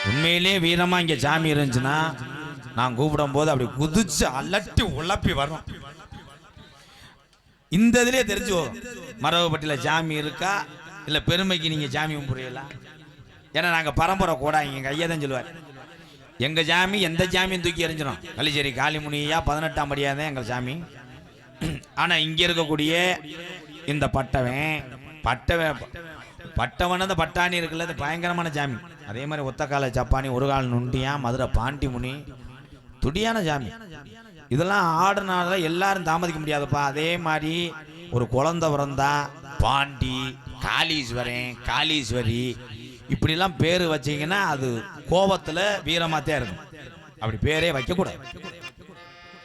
உண்மையிலே வீரமா இங்க சாமி இருந்துச்சுன்னா நான் கூப்பிடும் போது அப்படி குதிச்சு அலட்டி உழப்பி வரும். இந்த இதுலயே தெரிஞ்சு வரும் மரவப்பட்டியில சாமி இருக்கா இல்ல பெருமைக்கு நீங்க சாமி கும்பிடுறீங்களா. ஏன்னா நாங்க பரம்பரை கூட எங்க ஐயா தான் சொல்லுவார், எங்க சாமி எந்த சாமியும் தூக்கி எறிஞ்சிடும். கலிச்சேரி காளிமுனியா 18ஆம் படியாதான் எங்க சாமி. ஆனா இங்க இருக்கக்கூடிய இந்த பட்டவன் அந்த பட்டாணி இருக்குல்ல, அது பயங்கரமான சாமி. அதே மாதிரி ஒத்தக்கால சப்பானி, ஒரு கால் நுண்டியா, மதுரை பாண்டி முனி, துடியான சாமி. இதெல்லாம் ஆடுனால எல்லாரும் தாமதிக்க முடியாதுப்பா. அதே மாதிரி ஒரு குழந்தை பிறந்தா பாண்டி, காளீஸ்வரன், காளீஸ்வரி இப்படிலாம் பேரு வச்சீங்கன்னா அது கோபத்துல வீரமாத்தே இருக்கும். அப்படி பேரே வைக்க கூடாது.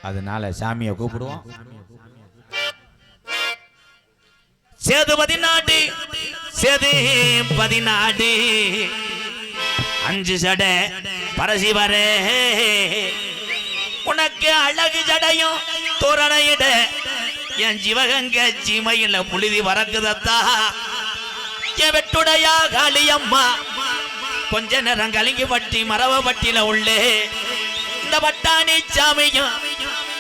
அதனால சாமியை கூப்பிடுவோம். சேது 14 சேது 14 5 சடை பரசிவரே உனக்கு அழகு ஜடையும் தோரணையிட என் சிவகங்க சீமையில புழுதி வரக்குதத்தா. என் வெட்டுடையா காளியம்மா கொஞ்ச நேரம் கலிங்கி பட்டி மரவ பட்டியில உள்ளே இந்த பட்டாணி சாமியும்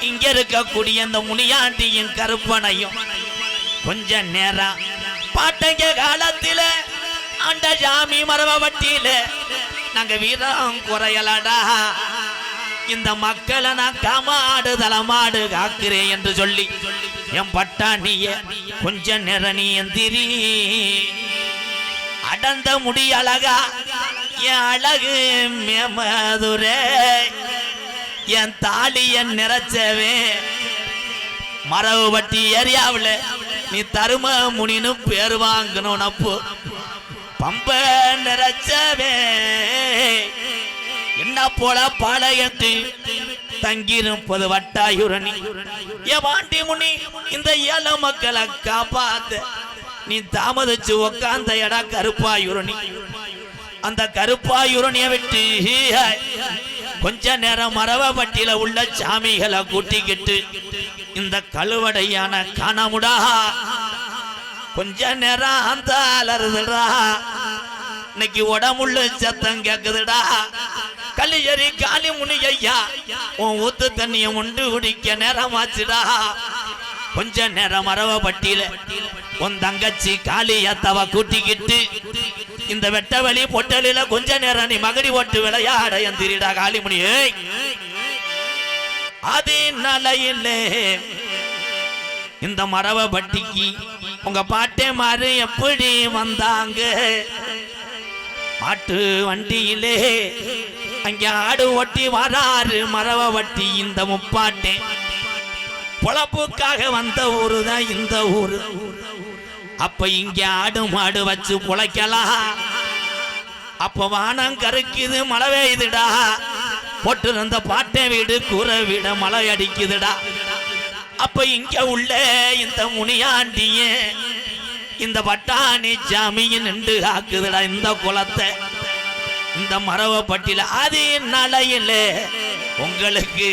இங்க இருக்கக்கூடிய இந்த முனியாண்டியும் கருப்பனையும் கொஞ்ச நேரம் பாட்டங்க காலத்தில அந்த சாமி மரவ பட்டியில நாங்க வீரம் குறையலடா. இந்த மக்களை நான் காமாடு தலமாடு காக்கிறேன் என்று சொல்லி என் பட்டாணிய கொஞ்ச நேரம் நீ எந்திரி. அடந்த முடி அழகா என் அழகு மேமதுரே என் தாலிய நிறைச்சவே மரவு பட்டி ஏரியாவில் நீ தரும முனின்னு பேர் வாங்கணும். நப்பு பம்ப நிறைச்சவே என்ன போல பாளையத்து தங்கியிருப்பது வட்டாயுரணி என் வாண்டி முனி இந்த ஏழை மக்களை காப்பாத்த நீ தாமதிச்சு உக்காந்த இடா கருப்பாயுரணி. அந்த கருப்பாயுரணிய விட்டு கொஞ்ச நேரம் மரவப்பட்டியில உள்ள சாமிகளை கூட்டிக்கிட்டு இந்த கழுவடையான காணமுடா கொஞ்ச நேரம் அந்த அலறுதுடா. இன்னைக்கு உடம்புள்ள சத்தம் கேக்குதுடா. கலிச்சேரி காளிமுனி ஐயா உன் ஊத்து தண்ணிய உண்டு குடிக்க நேரமாச்சுடா. கொஞ்ச நேரம் மரவப்பட்டியில உன் தங்கச்சி காளியத்தவ கூட்டிக்கிட்டு இந்த வெட்ட வழி பொட்டலில கொஞ்ச நேரம் நீ மகடி ஓட்டு விளையாட எந்திரிடா காளிமுனி. அதனால இல்லே இந்த மரவப்பட்டிக்கு உங்க பாட்டே மாறு எப்படி வந்தாங்க மாட்டு வண்டியிலே அங்க ஆடு ஓட்டி வராரு மரவப்பட்டி. இந்த முப்பாட்டே பொழப்புக்காக வந்த ஊரு தான் இந்த ஊரு. அப்ப இங்க ஆடு மாடு வச்சு பொழைக்கலாம். அப்ப வானம் கருக்குது மழை பெய்யுதுடா. போட்டு இருந்த பாட்டை வீடு கூரை வீட மழை அடிக்குதுடா. அப்ப இங்க உள்ள இந்த முனியாண்டிய இந்த பட்டாணி சாமியை நின்று ஆக்குதுடா இந்த குளத்தை இந்த மரவப்பட்டியில. அது நாளையில உங்களுக்கு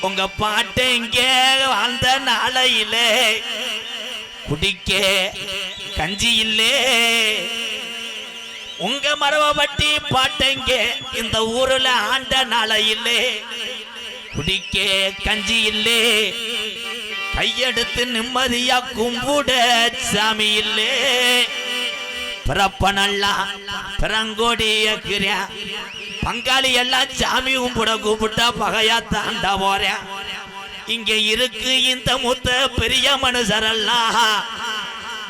உங்க பாட்டை இங்கே அந்த நாளையில குடிக்க கஞ்சி இல்லே. உங்க மரவப்பட்டி பாட்டைங்க இந்த ஊர்ல ஆண்ட நாளையிலே குடிக்க கஞ்சி இல்லே. கையெடுத்து நிம்மதியா கும்பிட சாமி இல்லே. பிறப்பனெல்லாம் பிறங்கோடிய பங்காளி எல்லாம் சாமி கும்பிட கூப்பிட்டா பகையா தாண்டா போறேன். இங்க இருக்கு இந்த மூத்த பெரிய மனுஷரெல்லாம்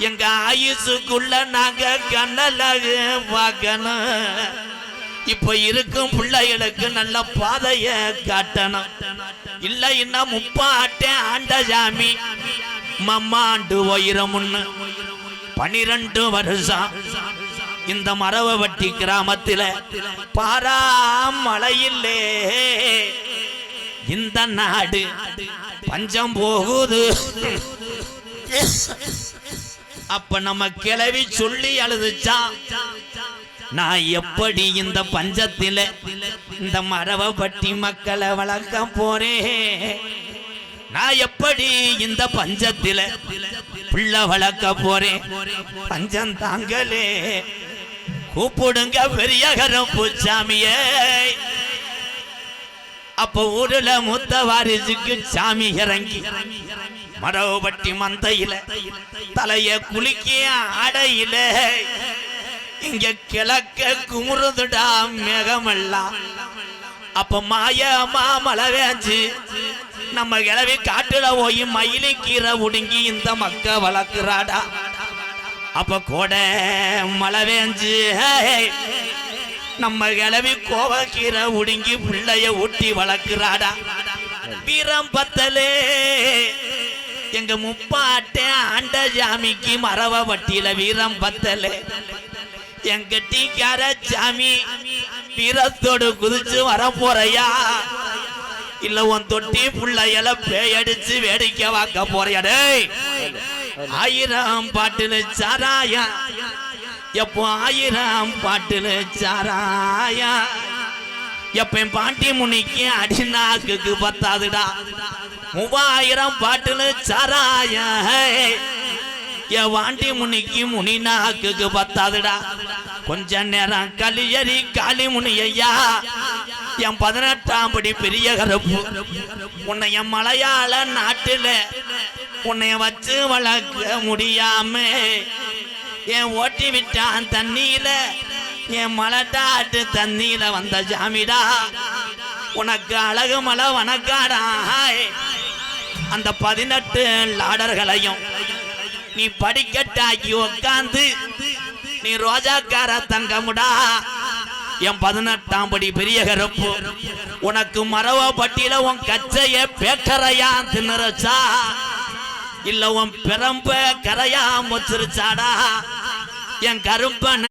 எங்க ஆயுசுக்குள்ள நாங்க கண்ணலாக பார்க்கணும். இப்ப இருக்கும் பிள்ளைகளுக்கு நல்ல பாதைய காட்டணும். இல்ல இன்னும் முப்பாட்டே ஆண்ட சாமி மம்மாண்டு உயிரமுன்னு 12 வருஷம் இந்த மரவப்பட்டி கிராமத்தில பாராமழையில்லே இந்த நாடு பஞ்சம் போகுது. அப்ப நம்ம கிளவி சொல்லி அழுதுச்சா நான் எப்படி இந்த பஞ்சத்தில இந்த மரவப்பட்டி மக்களை வளர்க்க போறேன். நான் எப்படி இந்த பஞ்சத்தில பிள்ளை வளர்க்க போறேன். பஞ்சம் தாங்களே கூப்பிடுங்க பெரிய கருப்பு சாமியே. அப்ப ஊருல முத்த வாரிசுக்கு சாமி இறங்கி மரவப்பட்டி மந்தையில தலைய குளிக்கிய அடையில இங்க கிழக்க குமுறுதுடா மேகமெல்லாம். அப்ப மாயமா மழை வேஞ்சு நம்ம கிளவி காட்டுல போய் மயிலை கீரை உடுங்கி இந்த மக்க வளர்க்கிறாடா. அப்ப கூட மழை வேஞ்சு நம்ம கிளவி கோவக்கீரை உடுங்கி பிள்ளைய ஊட்டி வளர்க்கிறாடா. வீரம் பத்தலே எங்க முப்பாட்டே ஆண்ட ஜாமிக்கு மரவ வட்டியில வீரம் பத்தலே. எங்க டீக்கார சாமி வீரத்தோடு குதிச்சு வர போறையா, இல்ல உன் தொட்டி புள்ளையில பேயடிச்சு வேடிக்கை வாக்க போறியா? டேய் 1000 பாட்டுல சாராயா, எப்போ 1000 பாட்டுல சாராயா. எப்ப பாண்டி முனிக்கு அடிநாக்கு பத்தாதுடா, 3000 பாட்டுல சாராயா. என் வாண்டி முனிக்கு முனி நாக்கு பத்தாதுடா. கொஞ்ச நேரம் கலியறி காளி முனி ஐயா, என் 18ஆம் படி பெரிய கருப்பு உன்னை என் மலையாள நாட்டுல உன்னைய வச்சு வளர்க்க முடியாம என் ஓட்டி விட்டான் தண்ணியில, என் மலட்டாட்டு தண்ணியில வந்த ஜாமிடா. உனக்கு அழகு மலை வணக்காடா. அந்த 18 லாடர்களையும் நீ படிக்கட்டாக்கி உக்காந்து நீ ரோஜாக்கார தங்கமுடா. என் 18ஆம் படி பெரிய கருப்பு உனக்கு மரவ பட்டியில உன் கச்சைய பேக்கரையா தின்னுறச்சா, இல்ல உன் பெரம்ப கரையா முச்சிருச்சாடா. என் கருப்பன்